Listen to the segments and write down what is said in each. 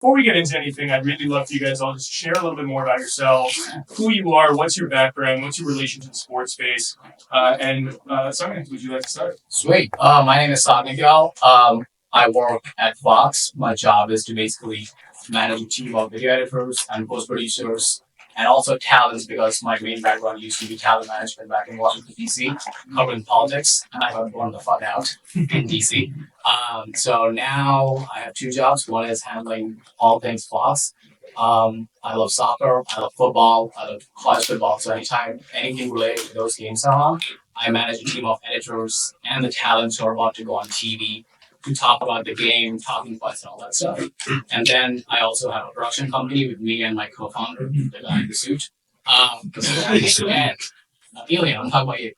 Before we get into anything, I'd really love for you guys all just share a little bit more about yourselves, who you are, what's your background, what's your relation to the sports space, and Simon, would you like to start? Sweet. My name is Miguel. I work at Fox. My job is to basically manage a team of video editors and post producers and also talents because my main background used to be talent management back in Washington, D.C., covering politics. And I got blown the fuck out in D.C. So now I have two jobs. One is handling all things Fox. I love soccer, I love football, I love college football. So anytime anything related to those games are on, I manage a team of editors and the talents who are about to go on TV to talk about the game, talking points, and all that stuff. And then I also have a production company with me and my co-founder, the guy in the suit. And Elian, I'm talking about you.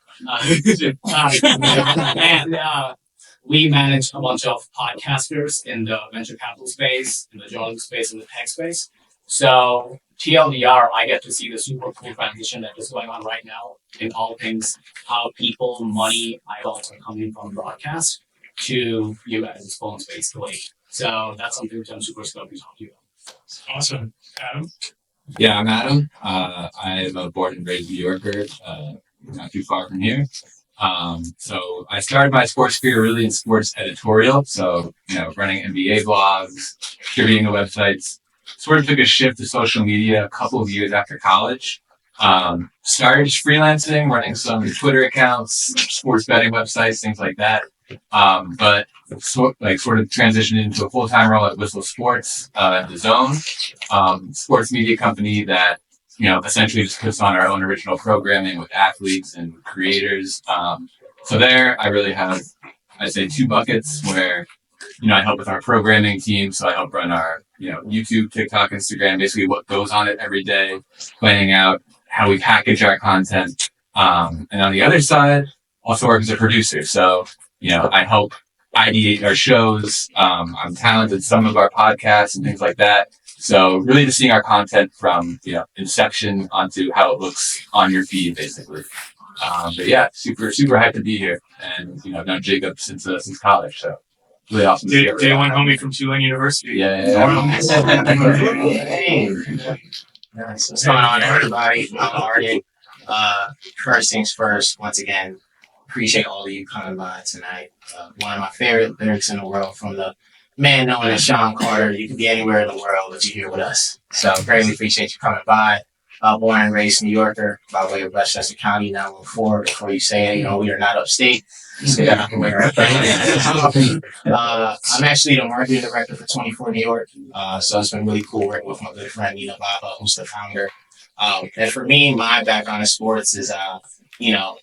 We manage a bunch of podcasters in the venture capital space, in the journalism space, in the tech space. So TLDR, I get to see the super cool transition that is going on right now in all things, how people, money, eyeballs are coming from broadcast to you guys' phones, basically. So that's something which I'm super stoked to talk to you about. Awesome. Adam? Yeah, I'm Adam. I'm a born and raised New Yorker, not too far from here. So I started my sports career really in sports editorial. So, running NBA blogs, curating the websites. Sort of took a shift to social media a couple of years after college. Started freelancing, running some Twitter accounts, sports betting websites, things like that. But sort of transitioned into a full-time role at Whistle Sports at the Zone, sports media company that essentially just puts on our own original programming with athletes and creators. So there, I really have, I'd say, two buckets where I help with our programming team. So I help run our YouTube, TikTok, Instagram, basically what goes on it every day, planning out how we package our content. And on the other side, also work as a producer. So I help ideate our shows. I'm talented some of our podcasts and things like that. So really just seeing our content from, inception onto how it looks on your feed, basically. But yeah, super, super hyped to be here. And, I've known Jacob since college. So really awesome to see everyone. Day one homie from Tulane University. Yeah. What's going on, everybody? I'm Arden. First things first, once again, appreciate all of you coming by tonight. One of my favorite lyrics in the world from the man known as Sean Carter. You can be anywhere in the world, but you're here with us. So greatly appreciate you coming by. Born and raised New Yorker by way of Westchester County, 914. Before you say it, we are not upstate. So yeah, I'm actually the marketing director for 24 New York. So it's been really cool working with my good friend Nina Baba, who's the founder. And for me, my background in sports is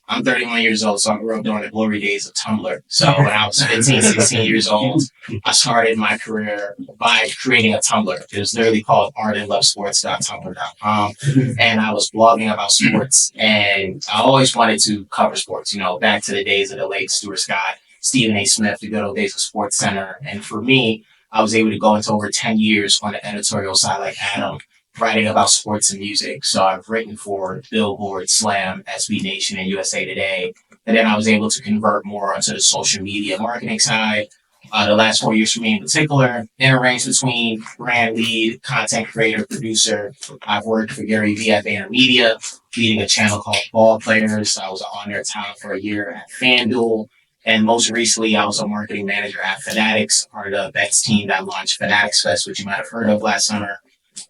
I'm 31 years old, so I grew up during the glory days of Tumblr. So when I was 15, 16 years old, I started my career by creating a Tumblr. It was literally called ardenlovesports.tumblr.com. And I was blogging about sports. And I always wanted to cover sports, back to the days of the late Stuart Scott, Stephen A. Smith, the good old days of Sports Center. And for me, I was able to go into over 10 years on the editorial side like Adam, writing about sports and music. So I've written for Billboard, Slam, SB Nation, and USA Today. And then I was able to convert more onto the social media marketing side. The last 4 years for me in particular, interrange between brand lead, content creator, producer. I've worked for Gary Vee at VaynerMedia, leading a channel called Ball Players. I was an on-air talent for a year at FanDuel. And most recently, I was a marketing manager at Fanatics, part of the Bets team that launched Fanatics Fest, which you might have heard of last summer,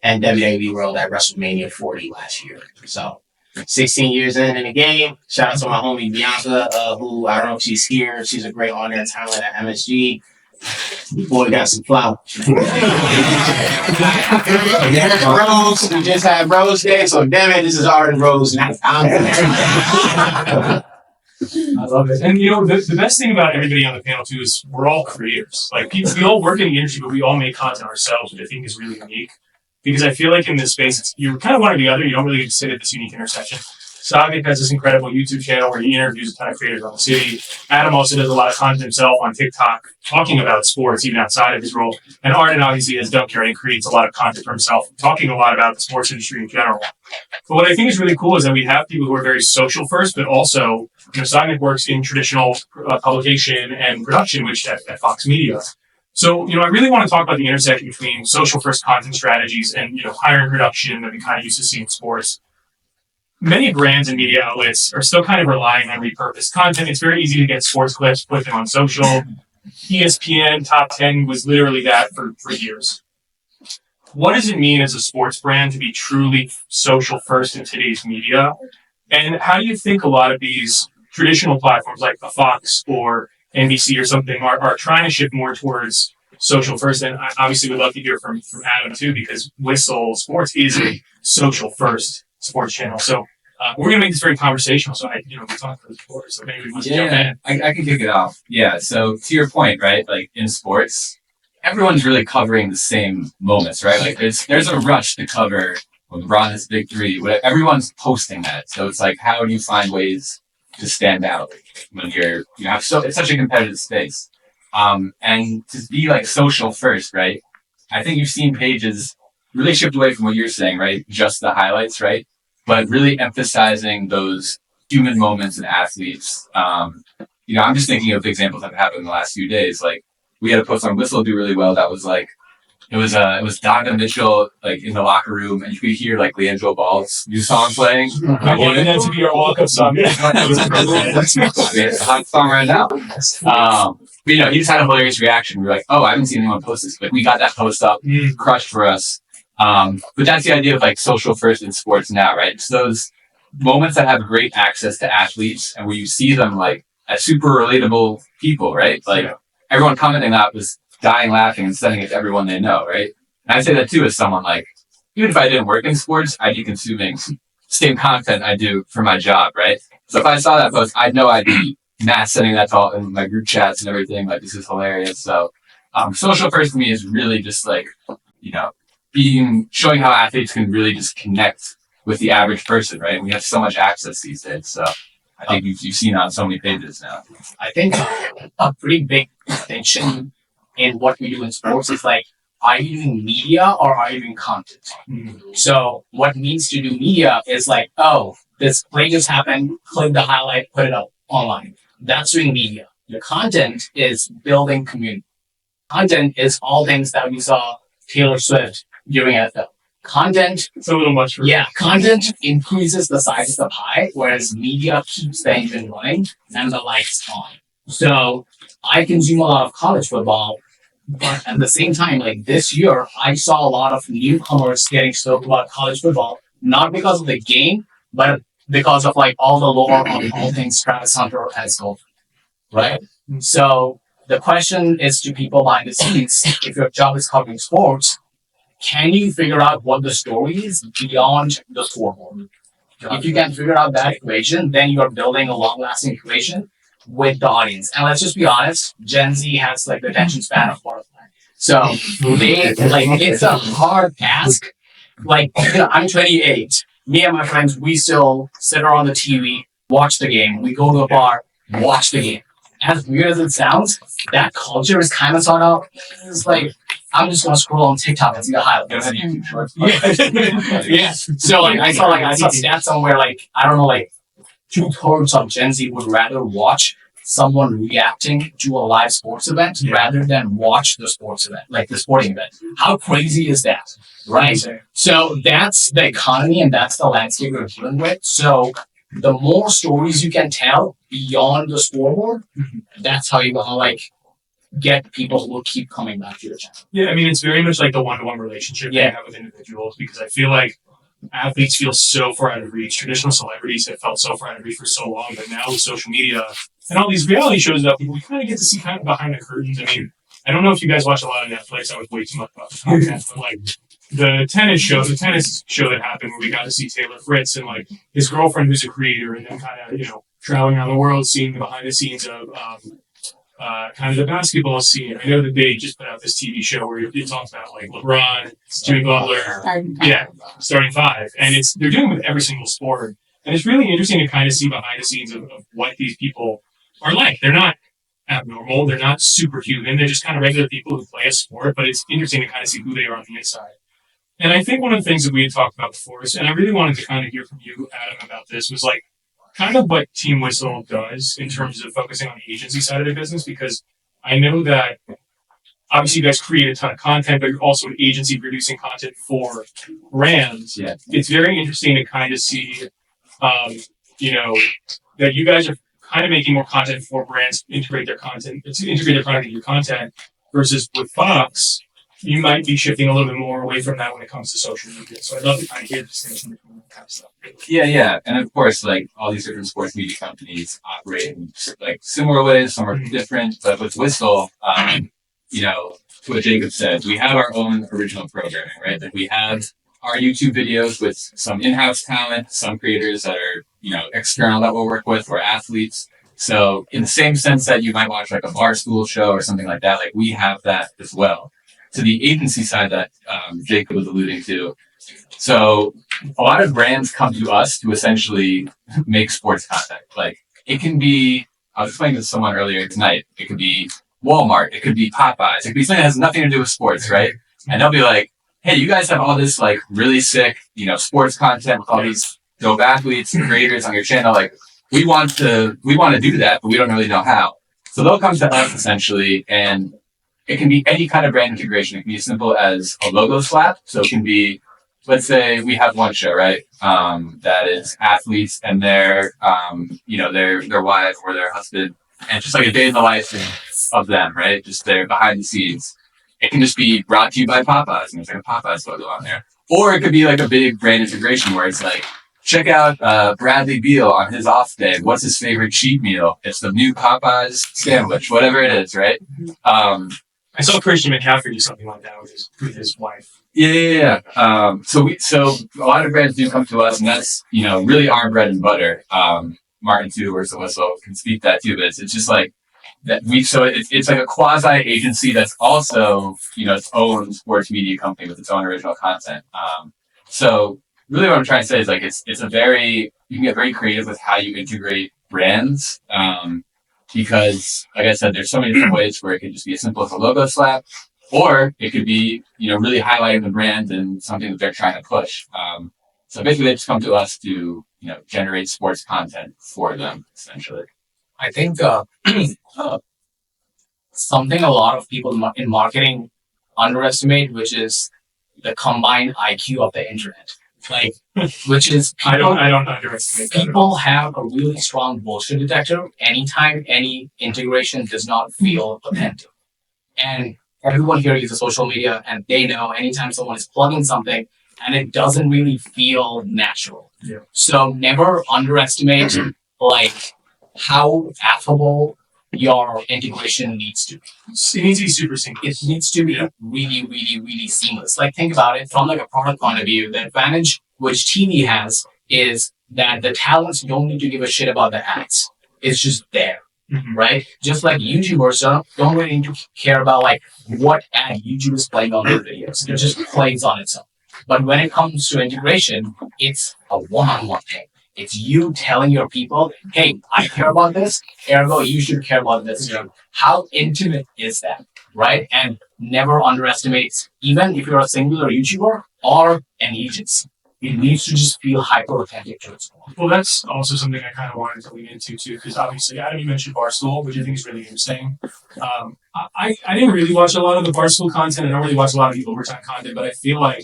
and WWE World at WrestleMania 40 last year. So 16 years in the game. Shout out to my homie Bianca, who I don't know if she's here. She's a great on-air talent at MSG. Boy, got some flowers. Rose, we just had Rose Day, so damn it, this is Arden Rose. I love it. And the best thing about everybody on the panel too is we're all creators. Like we all work in the industry, but we all make content ourselves, which I think is really unique. Because I feel like in this space, you're kind of one or the other. You don't really get to sit at this unique intersection. Sagnik has this incredible YouTube channel where he interviews a ton of creators on the city. Adam also does a lot of content himself on TikTok talking about sports, even outside of his role. And Arden obviously has Don't Care and creates a lot of content for himself, talking a lot about the sports industry in general. But what I think is really cool is that we have people who are very social first, but also, Sagnik works in traditional publication and production, which at Fox Media. So, I really want to talk about the intersection between social first content strategies and, hiring production that we kind of used to see in sports. Many brands and media outlets are still kind of relying on repurposed content. It's very easy to get sports clips, put them on social. ESPN Top 10 was literally that for years. What does it mean as a sports brand to be truly social first in today's media? And how do you think a lot of these traditional platforms like a Fox or NBC or something are trying to shift more towards social first? And I obviously would love to hear from Adam too, because Whistle Sports is a social first sports channel. So we're going to make this very conversational. So we talked about this before, so maybe we want to jump in. I can kick it off. Yeah. So to your point, right? Like in sports, everyone's really covering the same moments, right? Like there's a rush to cover when LeBron has big three. Everyone's posting that. So it's like, how do you find ways to stand out when it's such a competitive space? And to be like social first, right? I think you've seen pages really shift away from what you're saying, right? Just the highlights, right? But really emphasizing those human moments in athletes. I'm just thinking of examples that have happened in the last few days. Like we had a post on Whistle do really well. That was like, it was Donovan Mitchell like in the locker room, and you could hear like Leandro Ball's new song playing. I wanted that to be our walk-up song. It's a hot song right now. But he just had a hilarious reaction. We were like, oh, I haven't seen anyone post this. Like we got that post up, crushed for us. But that's the idea of like social first in sports now, right? It's those moments that have great access to athletes and where you see them like as super relatable people, right? Like everyone commenting that was dying laughing and sending it to everyone they know, right? And I say that too as someone like, even if I didn't work in sports, I'd be consuming same content I do for my job, right? So if I saw that post, I'd know I'd be mass sending that to all in my group chats and everything. Like this is hilarious. So social first to me is really just like, showing how athletes can really just connect with the average person, right? And we have so much access these days. So I think you've seen on so many pages now. I think a pretty big distinction in what we do in sports is like, are you doing media or are you doing content? So what it means to do media is like, oh, this play just happened, click the highlight, put it up online. That's doing media. Your content is building community. Content is all things that we saw Taylor Swift during NFL. Content, it's a little much for content increases the size of the pie, whereas media keeps the engine running and the lights on. So I consume a lot of college football, but at the same time, like this year, I saw a lot of newcomers getting stoked about college football, not because of the game, but because of like all the lore of all things Travis Hunter has gone through, right? So the question is to people behind the scenes, if your job is covering sports, can you figure out what the story is beyond the scoreboard? If you can figure out that equation, then you're building a long-lasting equation with the audience. And let's just be honest, Gen Z has like the attention span of butterfly. So it's a hard task. Like, I'm 28. Me and my friends, we still sit around the TV, watch the game. We go to a bar, watch the game. As weird as it sounds, that culture is kind of sort of, it's like, I'm just gonna scroll on TikTok and see the highlights. Yeah. So I saw stats somewhere like, I don't know, like 2/3 of Gen Z would rather watch someone reacting to a live sports event rather than watch the sports event, like the sporting event. How crazy is that? Right. So that's the economy and that's the landscape we're dealing with. So the more stories you can tell beyond the scoreboard, that's how you're gonna like get people who will keep coming back to your channel. Yeah, I mean, it's very much like the one-to-one relationship you have with individuals, because I feel like athletes feel so far out of reach. Traditional celebrities have felt so far out of reach for so long, but now with social media and all these reality shows up, we kind of get to see kind of behind the curtains. I mean, I don't know if you guys watch a lot of Netflix. I was way too much about the content, but like the tennis show that happened where we got to see Taylor Fritz and like his girlfriend who's a creator, and then kind of, traveling around the world, seeing the behind the scenes of kind of the basketball scene. I know that they just put out this TV show where it talks about like LeBron, Jimmy Butler, starting five, and they're doing it with every single sport, and it's really interesting to kind of see behind the scenes of what these people are like. They're not abnormal, they're not superhuman, they're just kind of regular people who play a sport, but it's interesting to kind of see who they are on the inside. And I think one of the things that we had talked about before, and I really wanted to kind of hear from you, Adam, about this, was like kind of what Team Whistle does in terms of focusing on the agency side of the business, because I know that obviously you guys create a ton of content, but you're also an agency producing content for brands. Yeah. It's very interesting to kind of see, you know, that you guys are kind of making more content for brands to integrate their content into your content versus with Fox, you might be shifting a little bit more away from that when it comes to social media. So I'd love to kind of hear the distinction between that kind of stuff. Yeah. And of course, like all these different sports media companies operate in like similar ways, some are different, but with Whistle, you know, what Jacob said, we have our own original programming, right? Like we have our YouTube videos with some in-house talent, some creators that are, you know, external that we'll work with, or athletes. So in the same sense that you might watch like a Barstool show or something like that, like we have that as well. To the agency side that Jacob was alluding to. So a lot of brands come to us to essentially make sports content. Like it can be, I was explaining to someone earlier tonight, it could be Walmart, it could be Popeyes, it could be something that has nothing to do with sports, right? And they'll be like, hey, you guys have all this like really sick, you know, sports content with all these dope athletes and creators on your channel. Like we want to do that, but we don't really know how. So they'll come to us essentially, and it can be any kind of brand integration. It can be as simple as a logo slap. So it can be, let's say we have one show, right? That is athletes and their, you know, their wife or their husband, and just like a day in the life of them, right? Just their behind the scenes. It can just be brought to you by Popeyes, and there's like a Popeyes logo on there. Or it could be like a big brand integration where it's like, check out Bradley Beal on his off day. What's his favorite cheat meal? It's the new Popeyes sandwich, whatever it is, right? I saw Christian McCaffrey do something like that with his wife. Yeah. So a lot of brands do come to us, and that's, you know, really our bread and butter. Martin too, or so Whistle can speak that too, but it's just like that it's like a quasi agency that's also, you know, its own sports media company with its own original content. So really what I'm trying to say is like you can get very creative with how you integrate brands. Because like I said, there's so many different ways where it could just be as simple as a logo slap, or it could be, you know, really highlighting the brand and something that they're trying to push. So basically they just come to us to, you know, generate sports content for them, essentially. I think something a lot of people in marketing underestimate, which is the combined IQ of the internet. Like, which is I don't underestimate that. People have a really strong bullshit detector anytime any integration does not feel authentic. And everyone here uses social media, and they know anytime someone is plugging something and it doesn't really feel natural. Yeah. So never underestimate like how affable your integration needs to be. It needs to be super sync. It needs to be really, really, really seamless. Like think about it from like a product point of view. The advantage which TV has is that the talents don't need to give a shit about the ads. It's just there, right? Just like YouTubers don't really need to care about like what ad YouTube is playing on their videos. It just plays on its own. But when it comes to integration, it's a one-on-one thing. It's you telling your people, hey, I care about this, ergo you should care about this. How intimate is that, right? And never underestimate, even if you're a singular YouTuber or an agency. It needs to just feel hyper authentic to its core. Well, that's also something I kind of wanted to lean into too, because obviously Adam, you mentioned Barstool, which I think is really interesting. I didn't really watch a lot of the Barstool content. I don't really watch a lot of the overtime content, but I feel like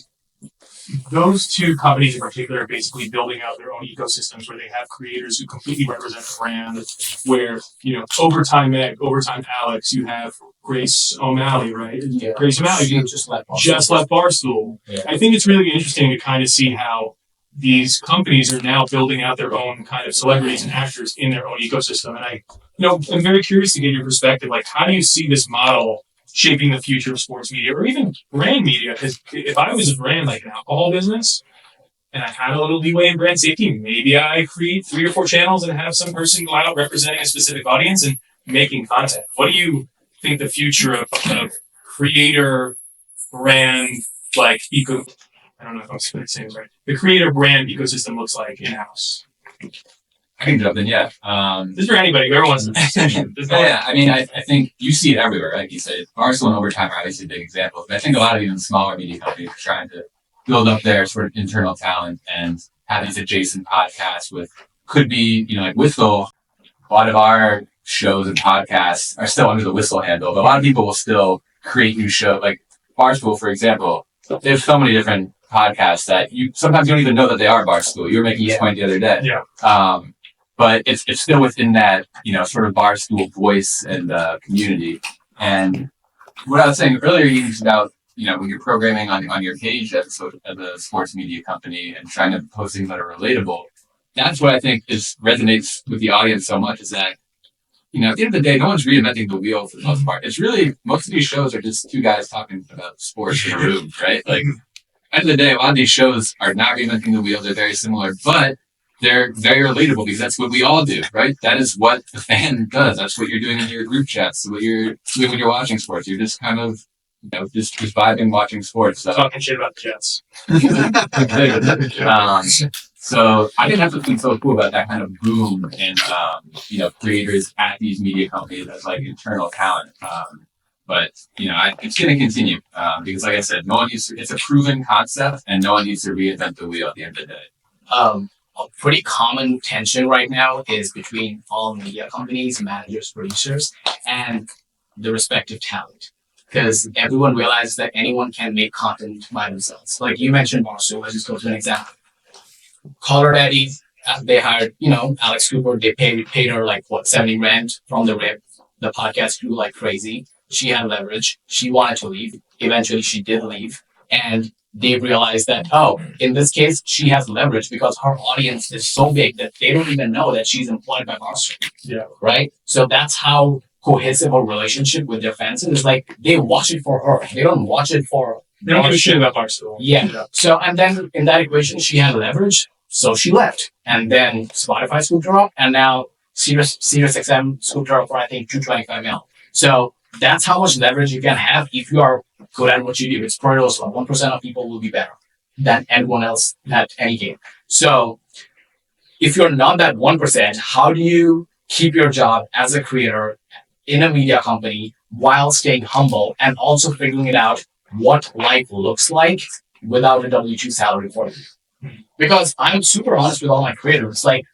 those two companies in particular are basically building out their own ecosystems where they have creators who completely represent the brand. Where, you know, Overtime Meg, Overtime Alex, you have Grace O'Malley, right? Yeah. Grace O'Malley just left Barstool. Yeah. I think it's really interesting to kind of see how these companies are now building out their own kind of celebrities and actors in their own ecosystem. And I'm very curious to get your perspective. Like, how do you see this model shaping the future of sports media or even brand media? Because if I was a brand like an alcohol business and I had a little leeway in brand safety, maybe I create 3 or 4 channels and have some person go out representing a specific audience and making content. What do you think the future of creator brand, like I don't know if I'm saying this right, the creator brand ecosystem looks like in-house? I can jump in, yeah. This is for anybody, whoever wants to. Yeah, I mean, I think you see it everywhere, like you said. Barstool and Overtime are obviously big examples, but I think a lot of even smaller media companies are trying to build up their sort of internal talent and have these adjacent podcasts with, could be, you know, like Whistle. A lot of our shows and podcasts are still under the Whistle handle, but a lot of people will still create new shows. Like Barstool, for example, there's so many different podcasts that you sometimes you don't even know that they are Barstool. You were making this point the other day. Yeah. But it's still within that, sort of Barstool voice and community. And what I was saying earlier is about, when you're programming on your page as a sports media company and trying to post things that are relatable, that's what I think resonates with the audience so much is that, at the end of the day, no one's reinventing the wheel for the most part. It's really, most of these shows are just two guys talking about sports in a room, right? Like, at the end of the day, a lot of these shows are not reinventing the wheel. They're very similar, but they're very relatable because that's what we all do, right? That is what the fan does. That's what you're doing in your group chats, what you're doing when you're watching sports. You're just kind of, just vibing watching sports. So. Talking shit about the Jets. So I think that's what's been so cool about that kind of boom in, creators at these media companies as like internal talent. But it's going to continue because, like I said, it's a proven concept, and no one needs to reinvent the wheel at the end of the day. A pretty common tension right now is between all media companies, managers, producers, and the respective talent. Because everyone realizes that anyone can make content by themselves. Like you mentioned Barstool, let's just go to an example. Caller Daddy, they hired, Alex Cooper, they paid her like, $70 grand from the rip. The podcast grew like crazy. She had leverage. She wanted to leave. Eventually she did leave. And they realized that, in this case, she has leverage because her audience is so big that they don't even know that she's employed by Barstool. Yeah. Right? So that's how cohesive a relationship with their fans is. It's like they watch it for her. They don't watch it for... They don't give a shit about Barstool. Yeah. So, and then in that equation, she had leverage. So she left. And then Spotify scooped her up. And now Sirius XM scooped her up for, I think, $225 million. So that's how much leverage you can have if you are good at what you do. It's pretty awesome. 1% of people will be better than everyone else at any game. So if you're not that 1%, how do you keep your job as a creator in a media company while staying humble and also figuring it out what life looks like without a W-2 salary for you? Because I'm super honest with all my creators. Like,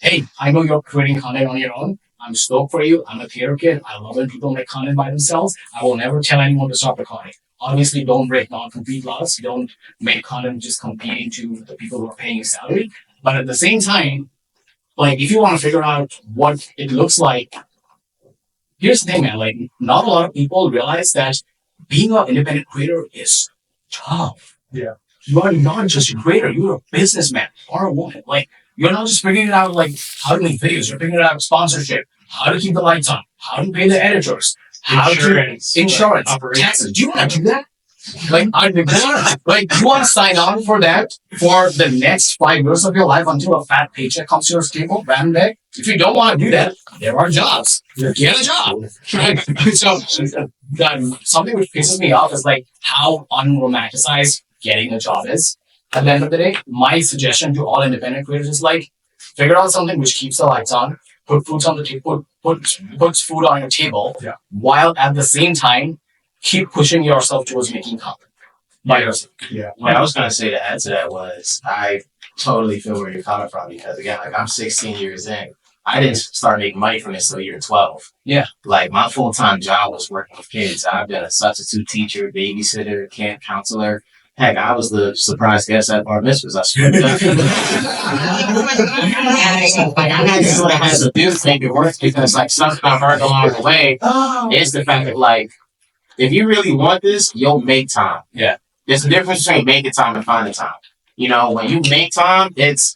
hey, I know you're creating content on your own. I'm stoked for you. I'm a theater kid. I love when people make content by themselves. I will never tell anyone to stop recording. Obviously, don't break non-compete laws. Don't make content just competing to the people who are paying you salary. But at the same time, like, if you want to figure out what it looks like, here's the thing, man. Like, not a lot of people realize that being an independent creator is tough. Yeah. You are not just a creator. You're a businessman or a woman. Like, you're not just figuring it out, like, how to make videos. You're figuring it out sponsorship, how to keep the lights on, how to pay the editors, how insurance, taxes. Do you want to do that? Like, you want to sign on for that for the next 5 years of your life until a fat paycheck comes to your table, random day? If you don't want to do that, there are jobs. Get a job. Right? So, something which pisses me off is like how unromanticized getting a job is. At the end of the day, my suggestion to all independent creators is like, figure out something which keeps the lights on, puts food on your table, while at the same time, keep pushing yourself towards making content by yourself. Yeah. What I was going to say to add to that was I totally feel where you're coming from because, again, like I'm 16 years in. I didn't start making money from this until year 12. Yeah. Like my full-time job was working with kids. I've been a substitute teacher, babysitter, camp counselor. Heck, I was the surprise guest at bar mitzvahs. I swear to God. Like, I had to sort of have to do to make it work because, like, something I've heard along the way is the fact that, like, if you really want this, you'll make time. Yeah. There's a difference between making time and finding time. You know, when you make time, it's,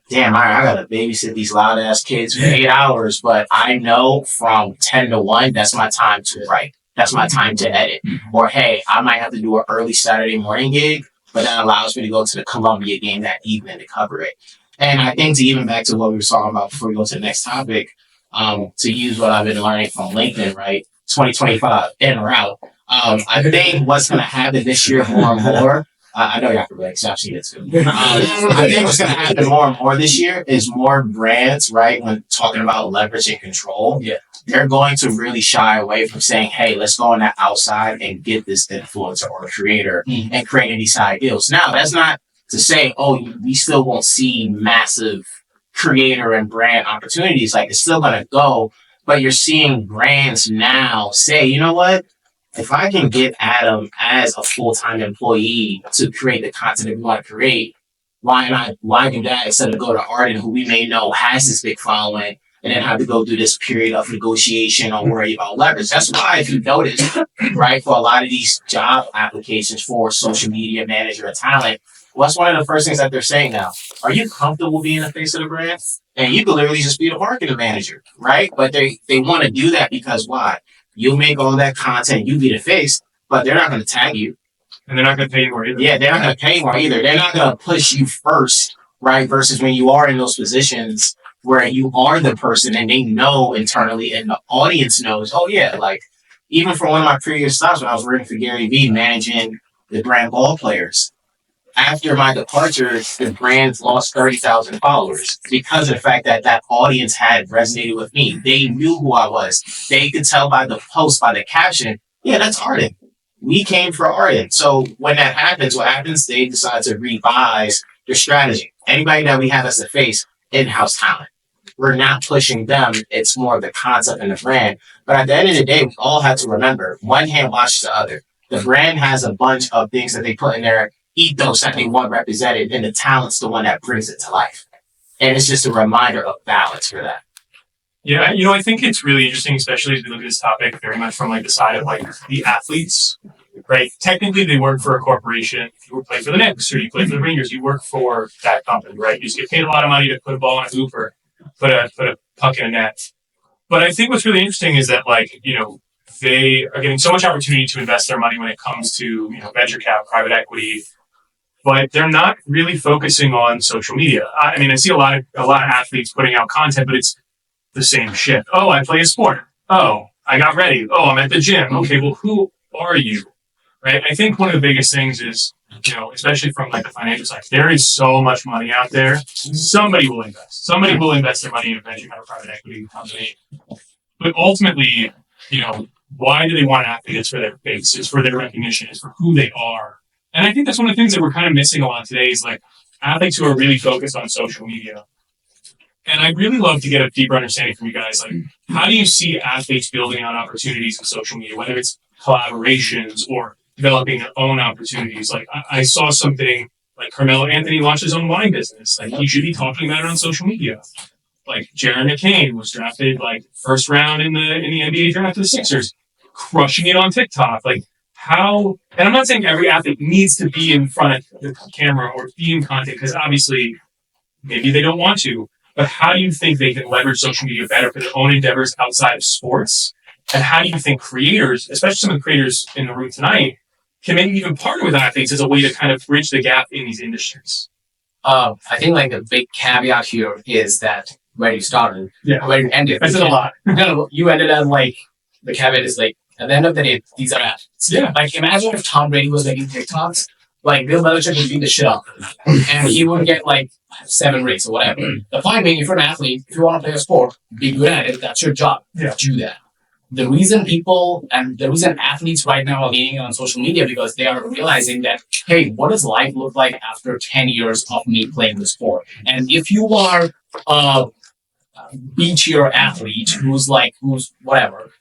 damn, I gotta babysit these loud ass kids for 8 hours, but I know from 10 to 1, that's my time to write. That's my time to edit. Or, hey, I might have to do an early Saturday morning gig, but that allows me to go to the Columbia game that evening to cover it. And I think to even back to what we were talking about before we go to the next topic, to use what I've been learning from LinkedIn, right? 2025, in or out. I think what's going to happen this year more and more, I know y'all can relate, because I've seen it too. I think what's going to happen more and more this year is more brands, right, when talking about leverage and control, they're going to really shy away from saying, hey, let's go on that outside and get this influencer or creator and create these high deals. Now, that's not to say, we still won't see massive creator and brand opportunities. Like, it's still going to go, but you're seeing brands now say, you know what? if I can get Adam as a full-time employee to create the content that we want to create, why do that instead of go to Arden, who we may know has this big following, and then have to go through this period of negotiation or worry about leverage? That's why, if you notice, right, for a lot of these job applications for social media manager or talent, what's one of the first things that they're saying now? Are you comfortable being the face of the brand? And you can literally just be the marketing manager, right? But they want to do that because why? You'll make all that content, you be the face, but they're not going to tag you. And they're not going to pay you more either. Yeah, they're not going to pay more either. They're not going to push you first, right? Versus when you are in those positions where you are the person and they know internally and the audience knows, oh yeah, like even for one of my previous stops when I was working for Gary Vee managing the brand ball players, after my departure, the brand lost 30,000 followers because of the fact that that audience had resonated with me. They knew who I was. They could tell by the post, by the caption, yeah, that's Arden. We came for Arden. So when that happens, what happens? They decide to revise their strategy. Anybody that we have as the face, in-house talent. We're not pushing them. It's more of the concept and the brand. But at the end of the day, we all have to remember, one hand washes the other. The brand has a bunch of things that they put in their ethos that they want represented, and the talent's the one that brings it to life. And it's just a reminder of balance for that. Yeah, I think it's really interesting, especially as we look at this topic very much from like the side of like the athletes, right? Technically, they work for a corporation. If you play for the Knicks or you play for the Rangers, you work for that company, right? You just get paid a lot of money to put a ball in a hoop or put a puck in a net. But I think what's really interesting is that like, they are getting so much opportunity to invest their money when it comes to, venture cap, private equity, but they're not really focusing on social media. I mean, I see a lot of athletes putting out content, but it's the same shit. Oh, I play a sport. Oh, I got ready. Oh, I'm at the gym. Okay, well, who are you? Right? I think one of the biggest things is, especially from like the financial side, there is so much money out there. Somebody will invest. Somebody will invest their money in a venture kind of private equity company. But ultimately, why do they want athletes? It's for their face. It's for their recognition. It's for who they are. And I think that's one of the things that we're kind of missing a lot today is like athletes who are really focused on social media. And I'd really love to get a deeper understanding from you guys. Like, how do you see athletes building on opportunities in social media, whether it's collaborations or developing their own opportunities? Like, I saw something like Carmelo Anthony launched his own wine business. Like, he should be talking about it on social media. Like, Jaron McCain was drafted like first round in the NBA draft of the Sixers, crushing it on TikTok. Like, how, and I'm not saying every athlete needs to be in front of the camera or be in content, because obviously maybe they don't want to, but how do you think they can leverage social media better for their own endeavors outside of sports? And how do you think creators, especially some of the creators in the room tonight, can maybe even partner with athletes as a way to kind of bridge the gap in these industries? I think like a big caveat here is that where you started, where you ended. I said a lot. No, you ended at like, the caveat is like, at the end of the day, these are athletes. Yeah. Like, imagine if Tom Brady was making TikToks, like Bill Belichick would beat the shit out of him. And he would get like 7 rings or whatever. The point being, if you're an athlete, if you want to play a sport, be good at it, that's your job. Yeah. Do that. The reason athletes right now are leaning on social media because they are realizing that, hey, what does life look like after 10 years of me playing the sport? And if you are a beachier athlete who's whatever,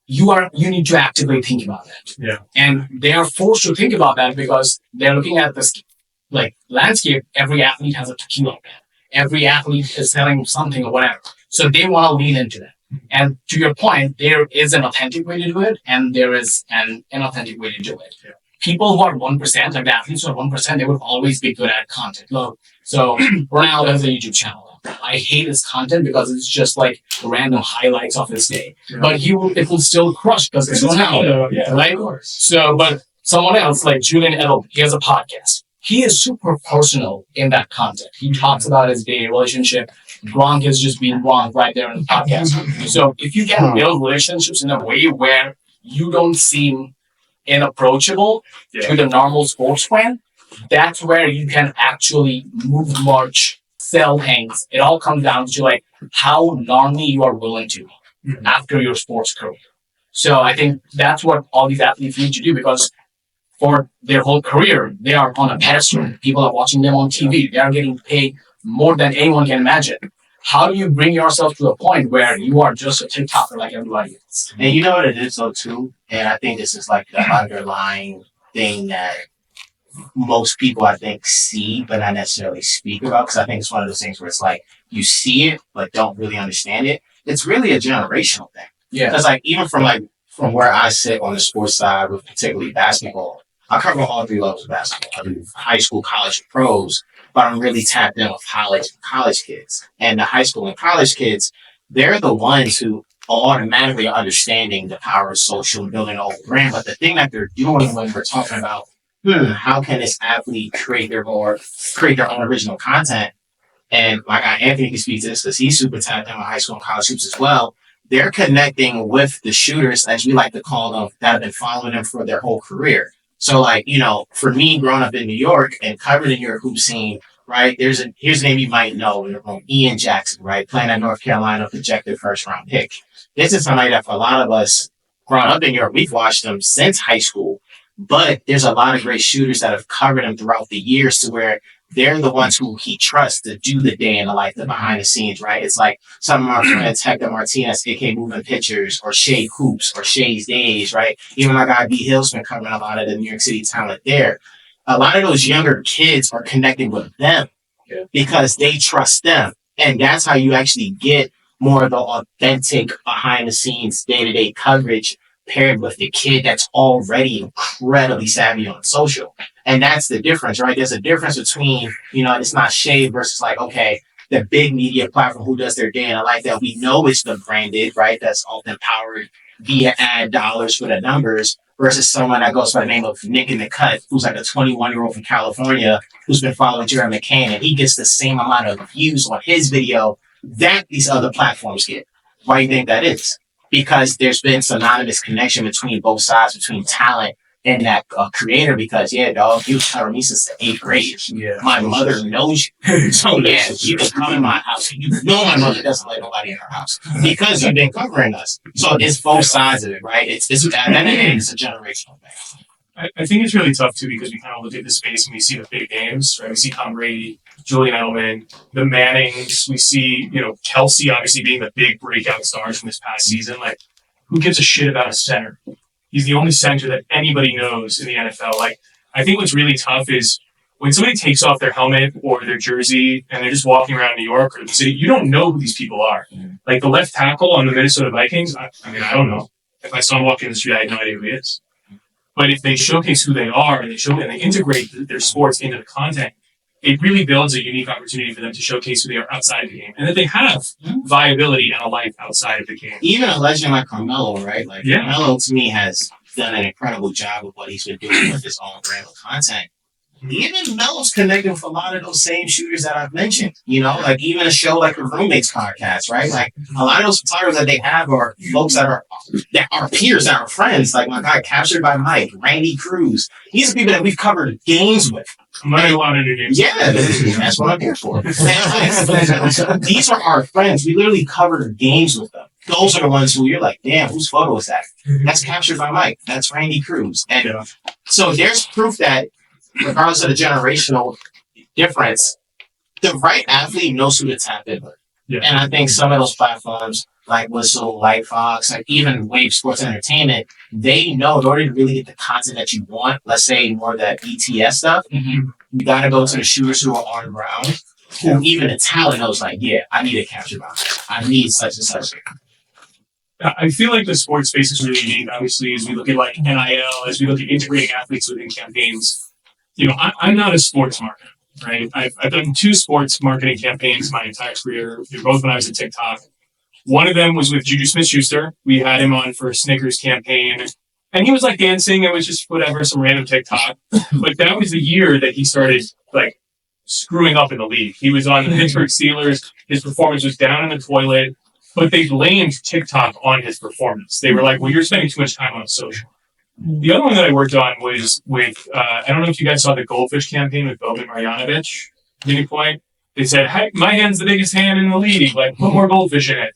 you need to actively think about that. Yeah. And they are forced to think about that because they're looking at this like landscape. Every athlete has a tequila brand. Every athlete is selling something or whatever. So they want to lean into that. And to your point, there is an authentic way to do it, and there is an inauthentic way to do it. Yeah. People who are 1%, like the athletes who are 1%, they would always be good at content. So Ronaldo has a YouTube channel. I hate his content because it's just like random highlights of his day. Yeah. But it will still crush because it's Ronaldo. Yeah, right? Of course. So, but someone else like Julian Edelman, he has a podcast. He is super personal in that content. He talks about his day relationship. Gronk is just being Gronk right there in the podcast. So if you can build relationships in a way where you don't seem inapproachable to the normal sports fan, that's where you can actually move, march, sell things. It all comes down to like how normally you are willing to be after your sports career. So I think that's what all these athletes need to do, because for their whole career, they are on a pedestal. People are watching them on TV. They are getting paid more than anyone can imagine. how do you bring yourself to a point where you are just a TikToker like everybody else? And you know what it is though too, and I think this is like the underlying thing that most people I think see but not necessarily speak about, because I think it's one of those things where it's like you see it but don't really understand it. It's really a generational thing. Yeah. Because like even from where I sit on the sports side with particularly basketball, I cover all three levels of basketball. I do high school, college, and pros, but I'm really tapped in with college kids. And the high school and college kids, they're the ones who automatically are understanding the power of social and building a whole brand. But the thing that they're doing when we're talking about, how can this athlete create their own original content? And my guy Anthony can speak to this because he's super tapped in with high school and college hoops as well. They're connecting with the shooters, as we like to call them, that have been following them for their whole career. So, like, you know, for me, growing up in New York and covering the New York hoop scene, right, here's a name you might know, Ian Jackson, right, playing at North Carolina, projected first-round pick. This is somebody that for a lot of us growing up in New York, we've watched them since high school, but there's a lot of great shooters that have covered him throughout the years to where they're the ones who he trusts to do the day in the life, the behind the scenes, right? It's like some of our friends, Hector Martinez, AK Moving Pictures, or Shay Hoops, or Shay's Days, right? Even my guy B. Hill's been covering a lot of the New York City talent there. A lot of those younger kids are connecting with them because they trust them. And that's how you actually get more of the authentic behind the scenes, day-to-day coverage paired with the kid that's already incredibly savvy on social. And that's the difference, right? There's a difference between, you know, it's not shade versus like, okay, the big media platform who does their day in a life that we know is the branded, right? That's all empowered via ad dollars for the numbers versus someone that goes by the name of Nick in the Cut, who's like a 21-year-old from California who's been following Jerry McCain, and he gets the same amount of views on his video that these other platforms get. Why do you think that is? Because there's been synonymous connection between both sides, between talent and that creator. Because yeah, dog, you covering me since the 8th grade. Yeah, my mother knows you. So yeah, you can come in my house. You know my mother doesn't let nobody in her house because you've been covering us. So it's both sides of it, right? It's a generational thing. I think it's really tough too because we kind of look at the space and we see the big names, right? We see Tom Brady, Julian Edelman, the Mannings. We see, you know, Kelsey obviously being the big breakout stars from this past season. Like, who gives a shit about a center? He's the only center that anybody knows in the NFL. Like, I think what's really tough is when somebody takes off their helmet or their jersey and they're just walking around New York or the city, you don't know who these people are. Like the left tackle on the Minnesota Vikings, I mean, I don't know. If I saw him walking in the street, I had no idea who he is. But if they showcase who they are and they integrate their sports into the content, it really builds a unique opportunity for them to showcase who they are outside of the game and that they have viability and a life outside of the game. Even a legend like Carmelo, right? Like Carmelo to me has done an incredible job with what he's been doing with his own brand of content. Even Melo's connected with a lot of those same shooters that I've mentioned, you know, like even a show like a Roommates podcast, right? Like a lot of those photographers that they have are folks that are peers, that are friends, like my guy Captured by Mike, Randy Cruz. These are people that we've covered games with. I'm running a lot of new games. Yeah, that's what I'm here for. These are our friends. We literally covered games with them. Those are the ones who you're like, damn, whose photo is that? That's Captured by Mike. That's Randy Cruz. And so there's proof that regardless of the generational difference, the right athlete knows who to tap in with. Yeah. And I think some of those platforms like Whistle, like Fox, like even Wave Sports Entertainment, they know in order to really get the content that you want, let's say more of that BTS stuff, you got to go to the shooters who are on the ground, who even the talent knows like, yeah, I need a capture box. I need such and such. I feel like the sports space is really unique, obviously, as we look at like NIL, as we look at integrating athletes within campaigns. You know, I'm not a sports marketer, right? I've done 2 sports marketing campaigns my entire career, both when I was at TikTok. One of them was with Juju Smith-Schuster. We had him on for a Snickers campaign, and he was like dancing. It was just whatever, some random TikTok. But that was the year that he started like screwing up in the league. He was on the Pittsburgh Steelers. His performance was down in the toilet, but they blamed TikTok on his performance. They were like, well, you're spending too much time on social. The other one that I worked on was with, I don't know if you guys saw the Goldfish campaign with Boban Marjanovic at any point. They said, hey, my hand's the biggest hand in the league. Like, put more goldfish in it.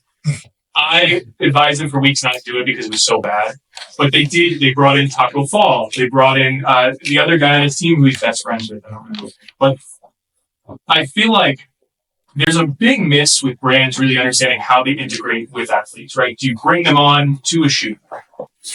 I advised them for weeks not to do it because it was so bad. But they did. They brought in Taco Fall. They brought in the other guy on his team who he's best friends with. I don't know. But I feel like there's a big miss with brands really understanding how they integrate with athletes, right? Do you bring them on to a shoot?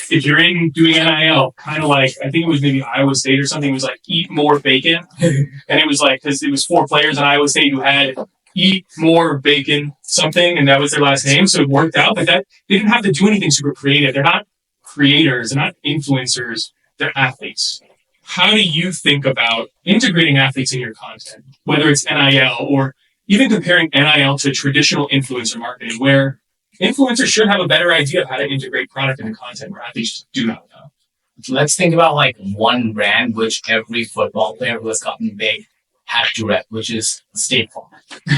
If you're in doing NIL, kind of like, I think it was maybe Iowa State or something, it was like eat more bacon. And it was like, because it was 4 players in Iowa State who had eat more bacon something, and that was their last name. So it worked out, but that they didn't have to do anything super creative. They're not creators, they're not influencers, they're athletes. How do you think about integrating athletes in your content, whether it's NIL or even comparing NIL to traditional influencer marketing, where influencers should have a better idea of how to integrate product into content where athletes just do not know? Let's think about like one brand which every football player who has gotten big had to rep, which is State Farm.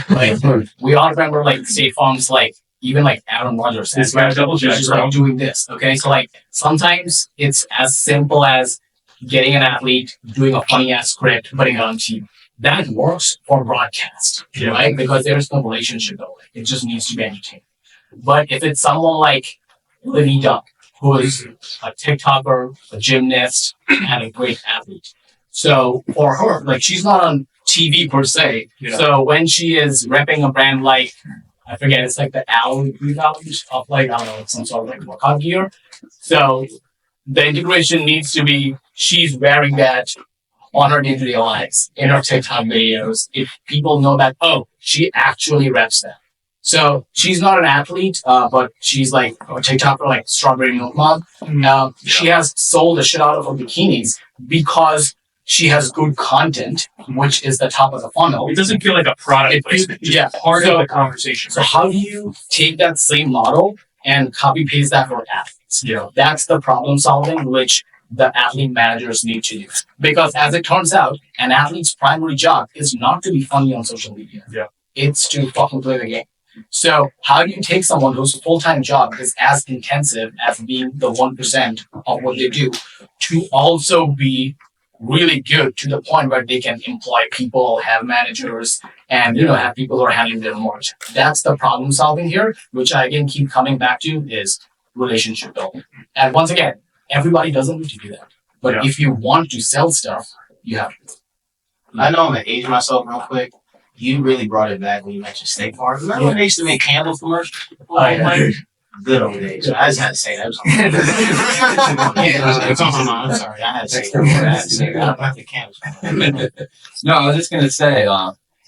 Like we all remember like State Farm's like even like Aaron Rodgers This guy's double check, just bro. like doing this. Okay. So like sometimes it's as simple as getting an athlete, doing a funny ass script, putting it on TV. That works for broadcast, Yeah. right? Because there's no relationship building. It just needs to be entertaining. But if it's someone like Livy Duck, who is a TikToker, a gymnast, and a great athlete. So for her, like she's not on TV per se. Yeah. So when she is repping a brand like, I forget, it's like the Owl values of like, I don't know, some sort of like workout gear. So the integration needs to be, she's wearing that on her day-to-day lives, in her TikTok videos. If people know that, oh, she actually reps that. So she's not an athlete, but she's like a TikToker, like Strawberry Milk Mom. She has sold the shit out of her bikinis because she has good content, which is the top of the funnel. It doesn't feel like a product placement. It's just part of the conversation. So how do you take that same model and copy paste that for athletes? Yeah. That's the problem solving which the athlete managers need to do. Because as it turns out, an athlete's primary job is not to be funny on social media. Yeah. It's to fucking play the game. So how do you take someone whose full-time job is as intensive as being the 1% of what they do to also be really good to the point where they can employ people, have managers, and have people who are handling their merch? That's the problem solving here, which I again keep coming back to is relationship building. And once again, everybody doesn't need to do that. But if you want to sell stuff, you have to. I know I'm gonna age myself real quick. You really brought it back when you mentioned State Farm. Remember when they used to make candle commercials? Good old days. I just had to say that. It's on my mind. I'm sorry. I had to say that. I have the candles. No, I was just gonna say,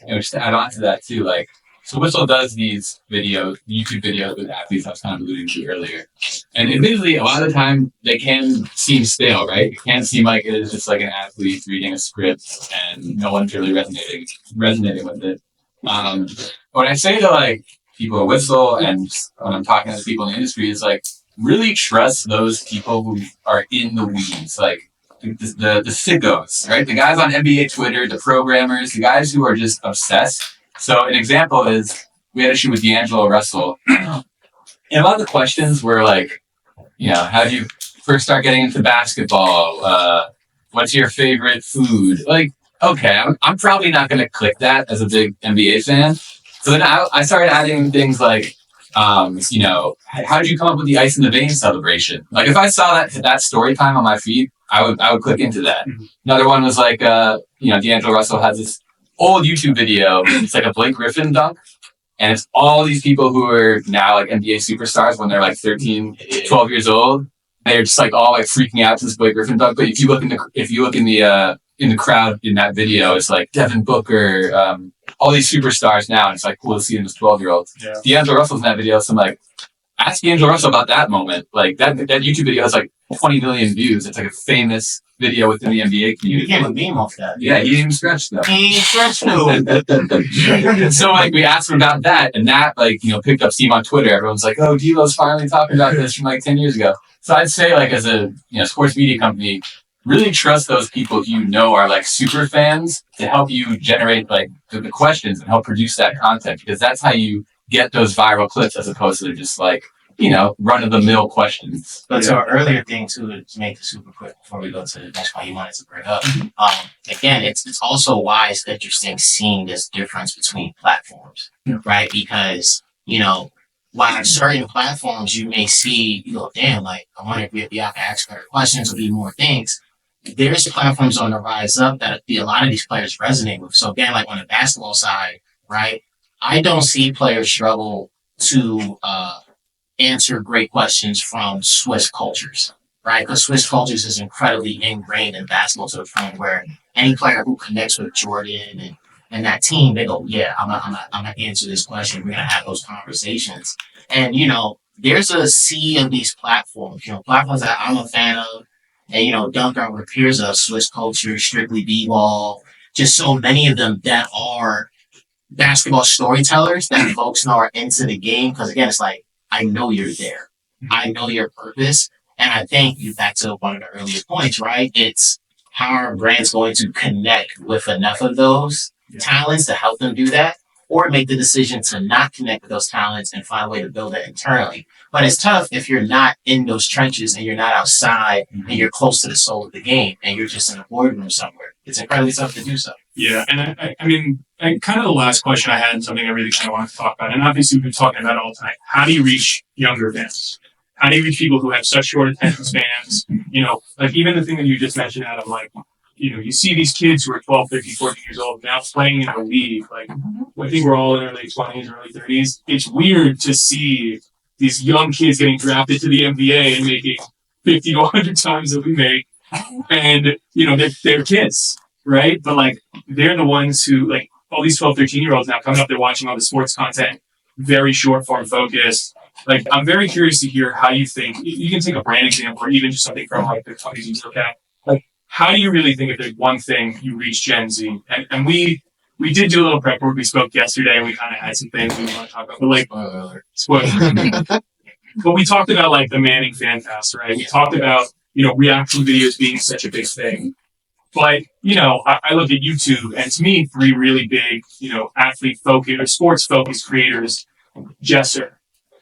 just to add on to that too, like, so Whistle does these videos, YouTube videos with athletes I was kind of alluding to earlier. And admittedly, a lot of the time they can seem stale, right? It can seem like it is just like an athlete reading a script and no one's really resonating with it. What I say to like people at Whistle and when I'm talking to people in the industry is like, really trust those people who are in the weeds, like the sickos, right? The guys on NBA Twitter, the programmers, the guys who are just obsessed. So an example is we had a shoot with D'Angelo Russell. And a lot of the questions were like, how did you first start getting into basketball? What's your favorite food? Like, okay, I'm probably not going to click that as a big NBA fan. So then I started adding things like, how did you come up with the ice in the vein celebration? Like if I saw that story time on my feed, I would click into that. Mm-hmm. Another one was like, D'Angelo Russell has this old YouTube video. It's like a Blake Griffin dunk. And it's all these people who are now like NBA superstars when they're like 13, 12 years old. They're just like all like freaking out to this Blake Griffin dunk. But if you look in the crowd in that video, it's like Devin Booker, all these superstars now. And it's like cool to see them as 12-year-olds. Yeah. D'Angelo Russell's in that video. So I'm like, ask D'Angelo Russell about that moment. Like that YouTube video has like 20 million views. It's like a famous video within the NBA community. You became a meme off that. Yeah, he didn't even stretch though. He ain't stretched though. So like we asked him about that, and that like picked up steam on Twitter. Everyone's like, "Oh, D'Lo's finally talking about this from like 10 years ago." So I'd say like as a sports media company, really trust those people are like super fans to help you generate like the questions and help produce that content, because that's how you get those viral clips as opposed to just like run-of-the-mill questions. But to our earlier thing too, to make it super quick before we go to the next one you wanted to bring up, again, it's also wise that you're seeing this difference between platforms, right? Because while certain platforms you may see, damn, like I wonder if y'all can ask better questions or do more things. There's platforms on the rise up that a lot of these players resonate with. So again, like on the basketball side, right? I don't see players struggle to answer great questions from Swiss cultures, right? Because Swiss cultures is incredibly ingrained in basketball to the point where any player who connects with Jordan and that team, they go, yeah, I'm gonna answer this question. We're gonna have those conversations. And there's a sea of these platforms, platforms that I'm a fan of. And Dunk are peers of Swiss culture, Strictly B-ball, just so many of them that are basketball storytellers that folks know are into the game. Because again, it's like, I know you're there. I know your purpose. And I think back to one of the earlier points, right? It's how our brand's going to connect with enough of those talents to help them do that, or make the decision to not connect with those talents and find a way to build it internally. But it's tough if you're not in those trenches and you're not outside and you're close to the soul of the game and you're just in a boardroom somewhere. It's incredibly tough to do so. Yeah, and I mean, kind of the last question I had, and something I really kind of wanted to talk about, and obviously we've been talking about it all tonight. How do you reach younger fans? How do you reach people who have such short attention spans? Like even the thing that you just mentioned, Adam, like, you see these kids who are 12, 13, 14 years old now playing in the league. Like, I think we're all in our late 20s, early 30s. It's weird to see these young kids getting drafted to the NBA and making 50 to 100 times that we make. And, they're kids, right? But, like, they're the ones who, like, all these 12, 13-year-olds now coming up, they're watching all the sports content, very short form focused. Like, I'm very curious to hear how you think, you can take a brand example or even just something from, like, the 20s you look at. Like, how do you really think if there's one thing you reach Gen Z? And we did do a little prep work. We spoke yesterday and we kind of had some things we want to talk about. But like, but we talked about like the Manning fan fest, right? We talked about, reaction videos being such a big thing. But, I look at YouTube and to me, three really big, athlete focused or sports focused creators, Jesser,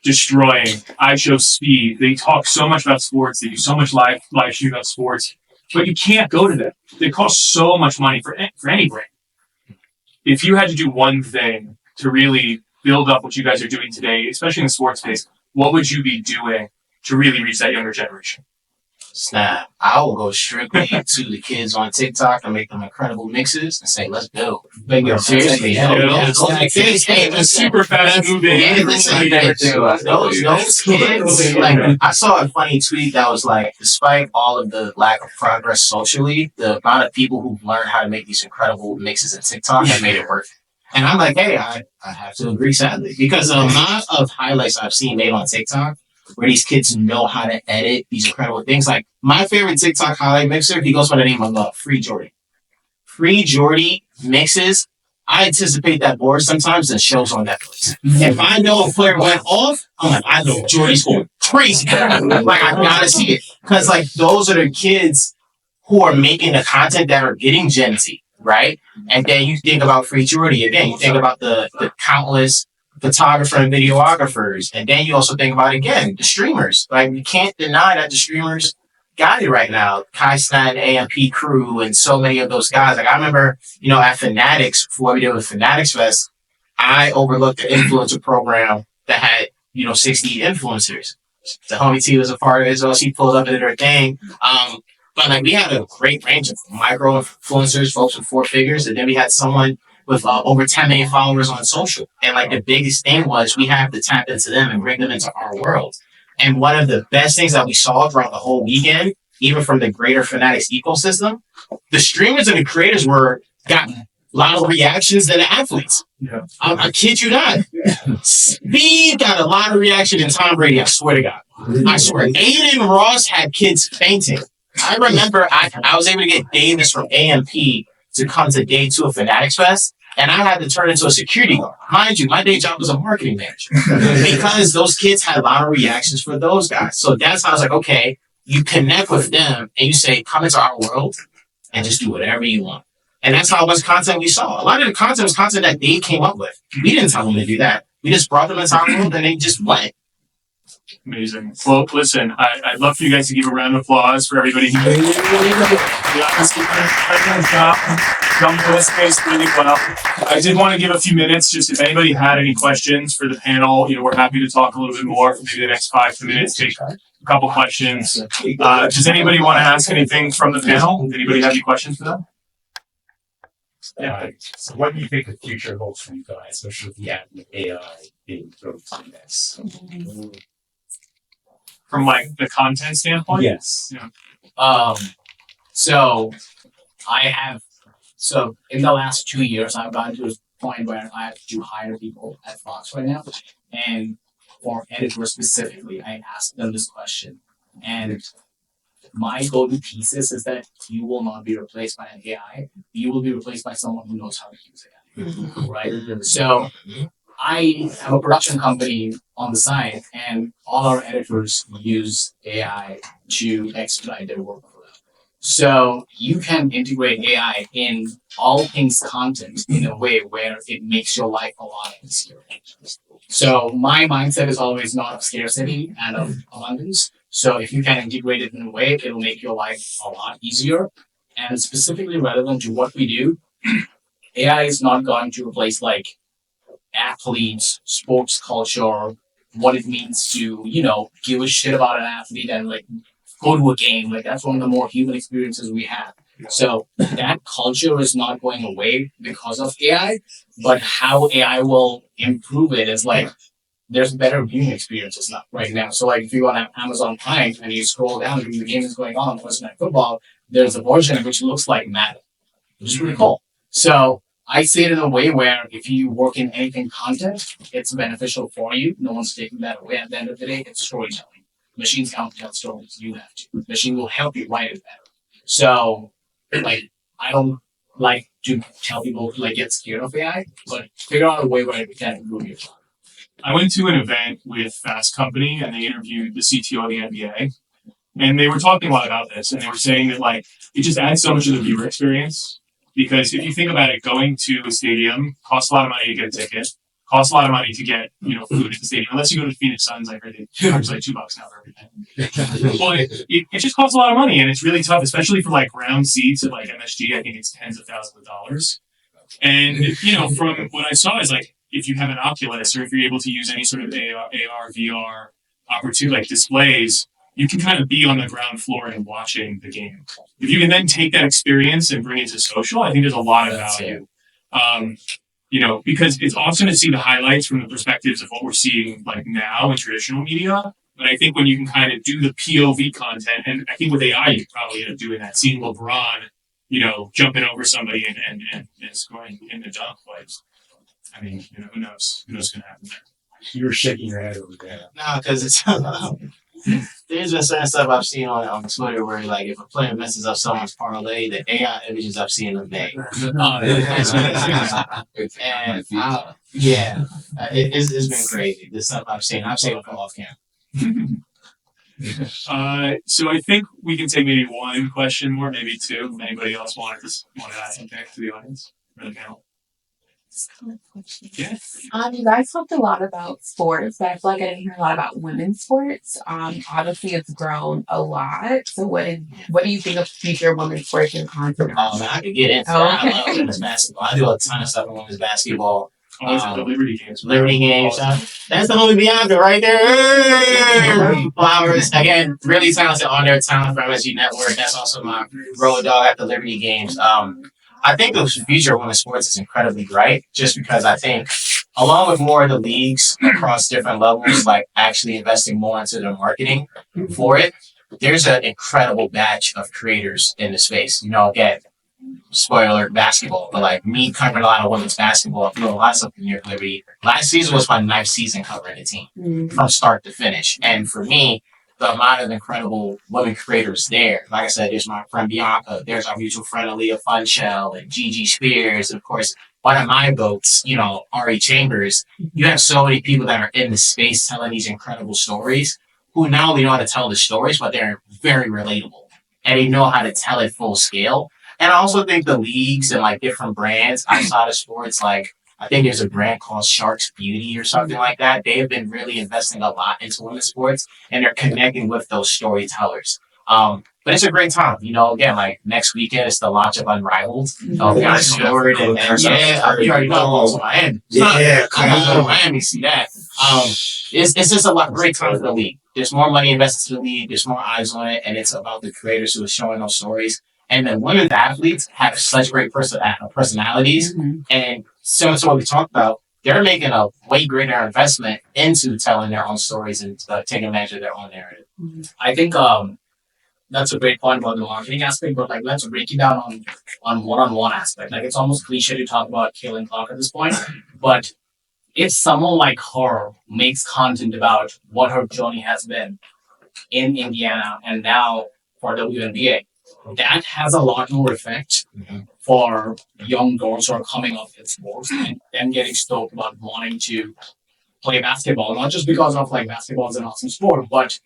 Destroying, I Show Speed. They talk so much about sports. They do so much live stream about sports. But you can't go to them. They cost so much money for any brand. If you had to do one thing to really build up what you guys are doing today, especially in the sports space, what would you be doing to really reach that younger generation? Snap. I will go strictly to the kids on TikTok and make them incredible mixes and say, let's build. Seriously. It's super fast moving. Those kids, like, I saw a funny tweet that was like, despite all of the lack of progress socially, the amount of people who've learned how to make these incredible mixes in TikTok have made it work. And I'm like, hey, I have to agree, sadly, because the amount of highlights I've seen made on TikTok where these kids know how to edit these incredible things. Like my favorite TikTok highlight mixer, he goes by the name of Free Jordy. Free Jordy mixes. I anticipate that more sometimes than shows on Netflix. If I know a player went off, I'm like, I know Jordy's going crazy. Like, I gotta see it. Because, like, those are the kids who are making the content that are getting Gen Z, right? And then you think about Free Jordy again. You think about the countless photographer and videographers. And then you also think about, again, the streamers. Like, you can't deny that the streamers got it right now. Kai Stan, AMP crew, and so many of those guys. Like, I remember, at Fanatics, before we did with Fanatics Fest, I overlooked the influencer program that had, 60 influencers. The homie T was a part of it, so she pulled up into her thing. But like, we had a great range of micro influencers, folks with 4 figures, and then we had someone with over 10 million followers on social. And like the biggest thing was we have to tap into them and bring them into our world. And one of the best things that we saw throughout the whole weekend, even from the greater Fanatics ecosystem, the streamers and the creators got a lot of reactions than the athletes. Yeah. I kid you not. Speed got a lot of reaction in Tom Brady, I swear to God. I swear. Aiden Ross had kids fainting. I remember I was able to get Davis from AMP to come to day 2 of Fanatics Fest, and I had to turn into a security guard. Mind you, my day job was a marketing manager because those kids had a lot of reactions for those guys. So that's how I was like, okay, you connect with them and you say, come into our world and just do whatever you want. And that's how much content we saw. A lot of the content was content that they came up with. We didn't tell them to do that. We just brought them into our world and they just went. Amazing. Well, listen, I'd love for you guys to give a round of applause for everybody here. Done this space really well. I did want to give a few minutes, just if anybody had any questions for the panel, we're happy to talk a little bit more for maybe the next 5 minutes, take a couple questions. Does anybody want to ask anything from the panel? Does anybody have any questions for them? So what do you think the future holds for you guys, especially with the advent of AI being thrown into this? From like the content standpoint. Yes. So so in the last 2 years, I've gotten to a point where I have to hire people at Fox right now. And for editors specifically, I ask them this question. And my go-to thesis is that you will not be replaced by an AI. You will be replaced by someone who knows how to use AI. Right? So I have a production company on the side, and all our editors use AI to expedite their workflow. So you can integrate AI in all things content in a way where it makes your life a lot easier. So my mindset is always not of scarcity and of abundance. So if you can integrate it in a way, it'll make your life a lot easier. And specifically relevant to what we do, AI is not going to replace like athletes, sports culture, what it means to, give a shit about an athlete and like go to a game. Like that's one of the more human experiences we have. So that culture is not going away because of AI, but how AI will improve it is like there's better viewing experiences now right now. So like if you go on Amazon Prime and you scroll down and the game is going on, Thursday Night Football, there's a version which looks like Madden, which is pretty cool. So I see it in a way where if you work in anything content, it's beneficial for you. No one's taking that away. At the end of the day, it's storytelling. Machines can't tell stories. You have to. The machine will help you write it better. So, like, I don't like to tell people to like get scared of AI, but figure out a way where it can improve your job. I went to an event with Fast Company and they interviewed the CTO of the NBA. And they were talking a lot about this. And they were saying that like it just adds so much to the viewer experience. Because if you think about it, going to a stadium costs a lot of money to get a ticket. Costs a lot of money to get, food at the stadium. Unless you go to the Phoenix Suns, I heard they charge like $2 now for everything. But it just costs a lot of money, and it's really tough, especially for like round seats at like MSG. I think it's tens of thousands of dollars. And from what I saw is like if you have an Oculus or if you're able to use any sort of AR, VR opportunity like displays, you can kind of be on the ground floor and watching the game. If you can then take that experience and bring it to social, I think there's a lot of value. Because it's awesome to see the highlights from the perspectives of what we're seeing like now in traditional media. But I think when you can kind of do the POV content, and I think with AI, you probably end up doing that. Seeing LeBron, jumping over somebody and scoring in the dunk. Like, I mean, who knows? Who knows what's going to happen there? You were shaking your head over there. No, because it's there's been certain stuff I've seen on Twitter where like if a player messes up someone's parlay, the AI images I've seen of made. It's been crazy. The stuff I've seen it from off camera. So I think we can take maybe one question more, maybe two. If anybody else wanted to add something to the audience or the panel. Yeah. You guys talked a lot about sports, but I feel like I didn't hear a lot about women's sports. Obviously it's grown a lot. So what do you think of future women's sports and content? Man, I could get into that. I love women's basketball. I do a ton of stuff in women's basketball. The Liberty Games. Liberty Games. That's the homie Bianca right there. Flowers. Again, really talented on their talent for MSG Network. That's also my road dog at the Liberty Games. I think the future of women's sports is incredibly bright just because I think along with more of the leagues across different levels, like actually investing more into the marketing for it, there's an incredible batch of creators in the space. Again, spoiler alert, basketball, but like me covering a lot of women's basketball, doing a lot of stuff in New York Liberty. Last season was my 9th season covering the team from start to finish. And for me, the amount of incredible women creators there. Like I said, there's my friend Bianca, there's our mutual friend Aaliyah Funchell and Gigi Spears, and of course, one of my votes, Ari Chambers. You have so many people that are in the space telling these incredible stories who not only know how to tell the stories, but they're very relatable and they know how to tell it full scale. And I also think the leagues and like different brands outside of sports, like I think there's a brand called Sharks Beauty or something like that. They have been really investing a lot into women's sports and they're connecting with those storytellers. But it's a great time. Again, like next weekend, it's the launch of Unrivaled. We got Stewart and you already know Miami. Yeah, come on. Miami, see that. It's just a great time for the league. There's more money invested to the league. There's more eyes on it. And it's about the creators who are showing those stories. And then women's athletes have such great personalities. And similar to what we talked about, they're making a way greater investment into telling their own stories and taking advantage of their own narrative. I think that's a great point about the marketing aspect, but like let's break it down on one-on-one aspect. Like it's almost cliche to talk about Kaylin Clark at this point, but if someone like her makes content about what her journey has been in Indiana and now for WNBA, that has a lot more effect for young girls who are coming up in sports and them getting stoked about wanting to play basketball, not just because of like basketball is an awesome sport, but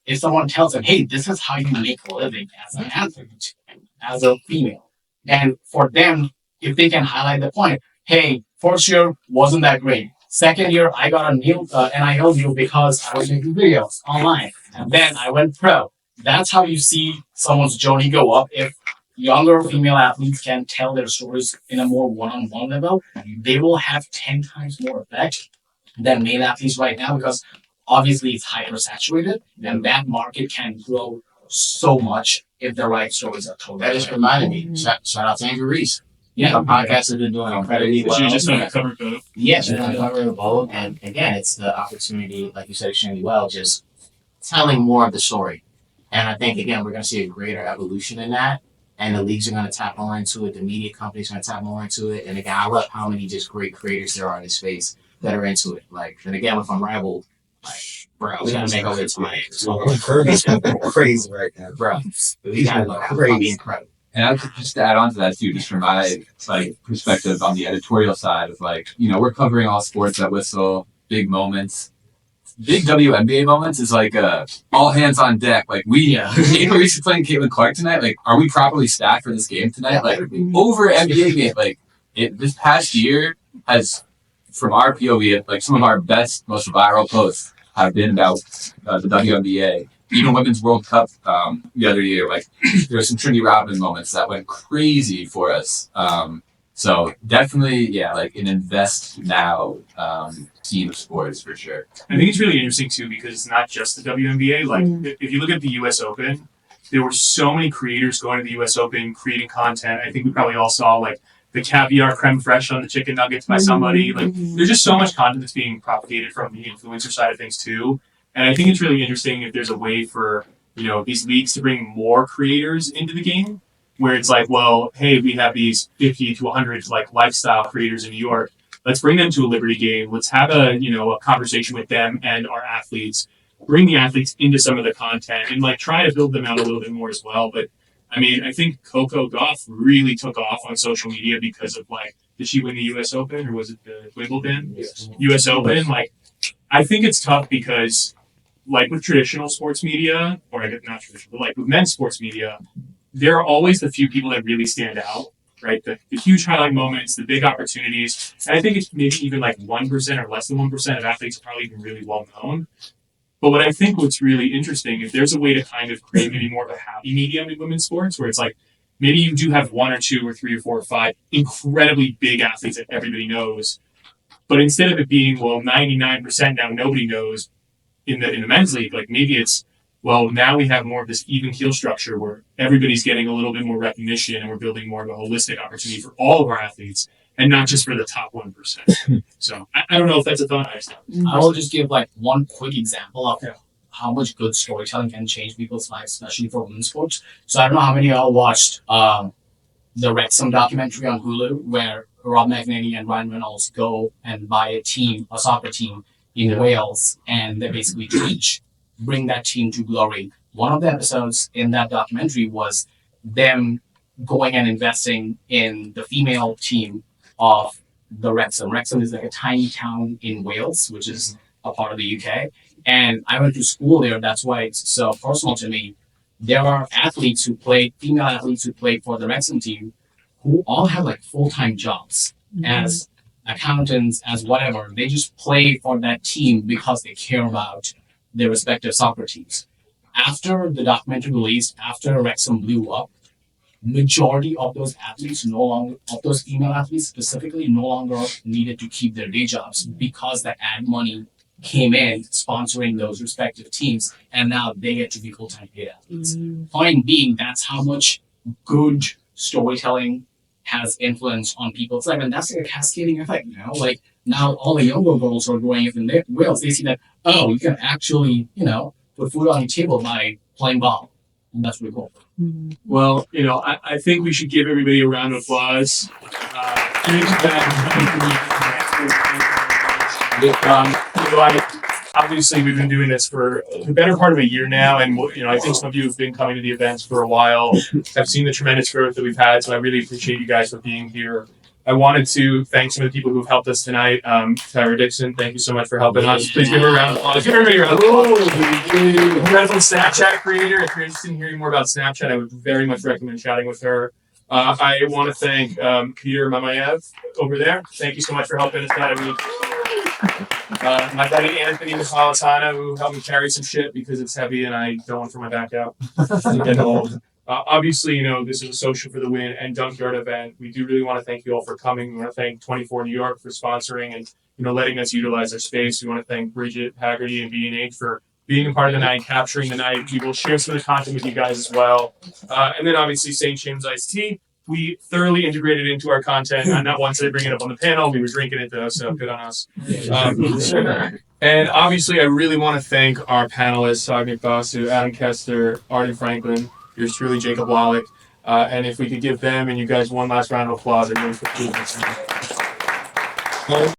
if someone tells them, hey, this is how you make a living as an athlete, as a female. And for them, if they can highlight the point, hey, first year wasn't that great. Second year, I got a new NIL deal because I was making videos online. And then I went pro. That's how you see someone's journey go up. If younger female athletes can tell their stories in a more one-on-one level, they will have 10 times more effect than male athletes right now because obviously it's hyper saturated and that market can grow so much if the right stories are told. That just reminded me. Shout out to Andrew Reese. Yeah, the podcast has been doing incredibly well. You're just on the cover photo. Yes, you're on the cover of both. And again, it's the opportunity, like you said extremely well, just telling more of the story. And I think, again, we're going to see a greater evolution in that. And the leagues are going to tap more into it. The media companies are going to tap more into it. And again, I love how many just great creators there are in this space that are into it. Like, and again, with Unrivaled, like, bro, we got to make our way to my Kirby's crazy right now. bro. We got to go crazy incredible. And I would just to add on to that too, just from my like perspective on the editorial side of like, we're covering all sports at Whistle, big moments. Big WNBA moments is like all hands on deck. Like Ava Reese is playing Caitlin Clark tonight. Like, are we properly staffed for this game tonight? Like over NBA game, like this past year has, from our POV, like some of our best, most viral posts have been about the WNBA. Even Women's World Cup the other year, like there were some Trinity Rodman moments that went crazy for us. So definitely, like an invest now team of sports for sure. I think it's really interesting too because it's not just the WNBA. Like if you look at the U.S. Open, there were so many creators going to the U.S. Open creating content. I think we probably all saw like the caviar creme fraiche on the chicken nuggets by somebody. Like there's just so much content that's being propagated from the influencer side of things too. And I think it's really interesting if there's a way for, these leagues to bring more creators into the game where it's like, well, hey, we have these 50 to 100 like lifestyle creators in New York. Let's bring them to a Liberty game. Let's have a conversation with them and our athletes, bring the athletes into some of the content and like try to build them out a little bit more as well. But I mean, I think Coco Gauff really took off on social media because of like, did she win the US Open or was it the Wimbledon? Yes. US Open? Like, I think it's tough because like with traditional sports media, or I guess not traditional, but like with men's sports media, there are always the few people that really stand out, right? The huge highlight moments, the big opportunities. And I think it's maybe even like 1% or less than 1% of athletes are probably even really well known. But what I think what's really interesting, if there's a way to kind of create maybe more of a happy medium in women's sports, where it's like maybe you do have 1 or 2 or 3 or 4 or 5 incredibly big athletes that everybody knows, but instead of it being 99% now nobody knows in the men's league, like maybe it's now we have more of this even keel structure where everybody's getting a little bit more recognition and we're building more of a holistic opportunity for all of our athletes and not just for the top 1%. So I don't know if that's a thought. I will just give like one quick example of how much good storytelling can change people's lives, especially for women's sports. So I don't know how many of y'all watched the Wrexham documentary on Hulu where Rob McElhenney and Ryan Reynolds go and buy a soccer team in Wales, and they basically bring that team to glory. One of the episodes in that documentary was them going and investing in the female team of the Wrexham. Wrexham is like a tiny town in Wales, which is a part of the UK. And I went to school there. That's why it's so personal to me. There are female athletes who play for the Wrexham team who all have like full-time jobs as accountants, as whatever. They just play for that team because they care about their respective soccer teams. After the documentary released, after Wrexham blew up, majority of those female athletes specifically, no longer needed to keep their day jobs because the ad money came in sponsoring those respective teams, and now they get to be full-time paid athletes. Point being, that's how much good storytelling has influence on people's life, and that's like a cascading effect. Like now all the younger girls are growing up in Wales. They see that you can actually put food on your table by playing ball, and that's really cool. Well, I think we should give everybody a round of applause. Obviously, we've been doing this for the better part of a year now, and I think some of you have been coming to the events for a while. I've seen the tremendous growth that we've had, so I really appreciate you guys for being here. I wanted to thank some of the people who've helped us tonight. Tyra Dixon, thank you so much for helping us. Please give her a round of applause. Give everybody a round of applause. Incredible Snapchat creator. If you're interested in hearing more about Snapchat, I would very much recommend chatting with her. I want to thank Peter Mamayev over there. Thank you so much for helping us tonight. My buddy Anthony Napolitano, who helped me carry some shit because it's heavy and I don't want to throw my back out. Get old. Obviously, this is a Social for the Win and Dunkyard event. We do really want to thank you all for coming. We want to thank 24 New York for sponsoring and letting us utilize their space. We want to thank Bridget Haggerty and B&H for being a part of the night, capturing the night. We will share some of the content with you guys as well. And then obviously St. James Iced Tea. We thoroughly integrated into our content. Not once did I bring it up on the panel. We were drinking it though, so good on us. And obviously, I really want to thank our panelists, Agni Basu, Adam Kester, Arden Franklin, yours truly, Jacob Wallach. And if we could give them and you guys one last round of applause, I really appreciate it.